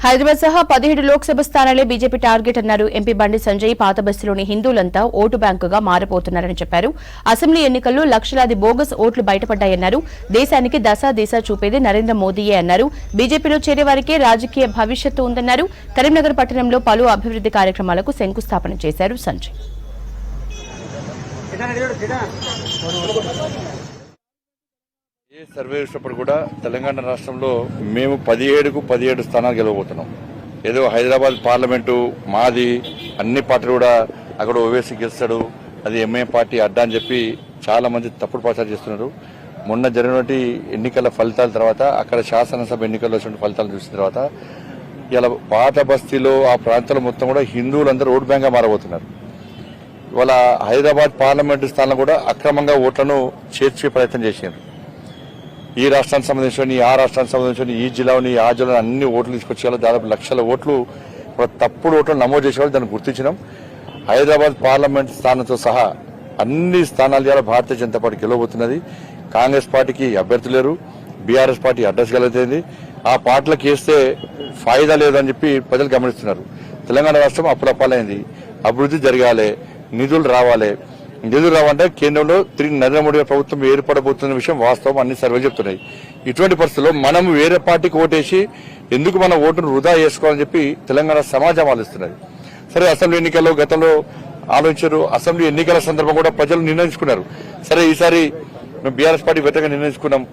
హైదరాబాద్ సహా 17 Lok Sabha స్థానాలే BJP target అన్నారు MP Bandi Sanjay. పాత బస్తీలోని హిందువులంతా ఓటు బ్యాంకుగా మారిపోతున్నారని చెప్పారు. అసెంబ్లీ ఎన్నికల్లో లక్షలాది బోగస్ ఓట్లు బయటపడ్డాయన్నారు. దేశానికి దిశ చూపేది నరేంద్ర మోదీయే అన్నారు. బీజేపీలో చేరేవారికే రాజకీయ భవిష్యత్తు ఉందన్నారు. కరీంనగర్ పట్టణంలో పలు అభివృద్ది కార్యక్రమాలకు శంకుస్థాపన చేశారు సంజయ్. ఏ సర్వే చేసినప్పుడు కూడా తెలంగాణ రాష్ట్రంలో మేము 17 స్థానాలు గెలవబోతున్నాం. ఏదో హైదరాబాద్ పార్లమెంటు మాది, అన్ని పార్టీలు కూడా అక్కడ ఓవైసీ గెలుస్తాడు, అది ఎంఏ పార్టీ అడ్డా అని చెప్పి చాలా మంది తప్పుడు ప్రచారం చేస్తున్నారు. మొన్న జరిగినటువంటి ఎన్నికల ఫలితాల తర్వాత, అక్కడ శాసనసభ ఎన్నికల్లో వచ్చిన ఫలితాలు చూసిన తర్వాత ఇలా పాత బస్తీలో ఆ ప్రాంతాల మొత్తం కూడా హిందువులందరూ ఓటు బ్యాంక్గా మారబోతున్నారు. ఇవాళ హైదరాబాద్ పార్లమెంటు స్థానంలో కూడా అక్రమంగా ఓట్లను చేర్చే ప్రయత్నం చేశారు. ఈ రాష్ట్రానికి సంబంధించిన, ఆ రాష్ట్రానికి సంబంధించిన, ఈ జిల్లాని, ఆ జిల్లాని అన్ని ఓట్లు తీసుకొచ్చేయాలి. దాదాపు లక్షల ఓట్లు తప్పుడు ఓట్లు నమోదు చేసేవాళ్ళు దాన్ని గుర్తించినాం. హైదరాబాద్ పార్లమెంట్ స్థానంతో సహా అన్ని స్థానాలు ద్వారా భారతీయ జనతా పార్టీ గెలవబోతున్నది. కాంగ్రెస్ పార్టీకి అభ్యర్థి లేరు, బీఆర్ఎస్ పార్టీ అడ్రస్ గెలుతుంది. ఆ పార్టీలకు వేస్తే ఫాయిదా లేదని చెప్పి ప్రజలు గమనిస్తున్నారు. తెలంగాణ రాష్ట్రం అప్పులపాలైంది, అభివృద్ధి జరగాలి, నిధులు రావాలి. నిధులు రావంటే కేంద్రంలో తిరిగి నరేంద్ర మోడీ ప్రభుత్వం ఏర్పడబోతున్న విషయం వాస్తవం, అన్ని సర్వేలు చెప్తున్నాయి. ఇటువంటి పరిస్థితుల్లో మనం వేరే పార్టీకి ఓటేసి ఎందుకు మన ఓటును వృధా చేసుకోవాలని చెప్పి తెలంగాణ సమాజం ఆలోచిస్తున్నది. సరే, అసెంబ్లీ ఎన్నికల్లో గతంలో ఆలోచించారు. అసెంబ్లీ ఎన్నికల సందర్భం కూడా ప్రజలు నిర్ణయించుకున్నారు. సరే, ఈసారి మేము బీఆర్ఎస్ పార్టీ వ్యతిరేకంగా నిర్ణయించుకున్నాం,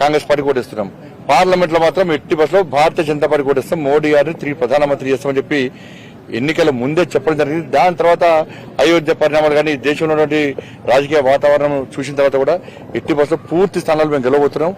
కాంగ్రెస్ పార్టీ ఓటేస్తున్నాం. పార్లమెంట్ లో మాత్రం ఎట్టి బస్సులో భారతీయ జనతా పార్టీ ఓటేస్తాం, మోడీ గారిని తిరిగి ప్రధానమంత్రి చేస్తామని చెప్పి ఎన్నికల ముందే చెప్పడం జరిగింది. దాని తర్వాత అయోధ్య పరిణామాలు కానీ, దేశంలో ఉన్నటువంటి రాజకీయ వాతావరణం చూసిన తర్వాత కూడా ఎట్టి బస్సులో పూర్తి స్థానాలు మేము గెలవబోతున్నాం.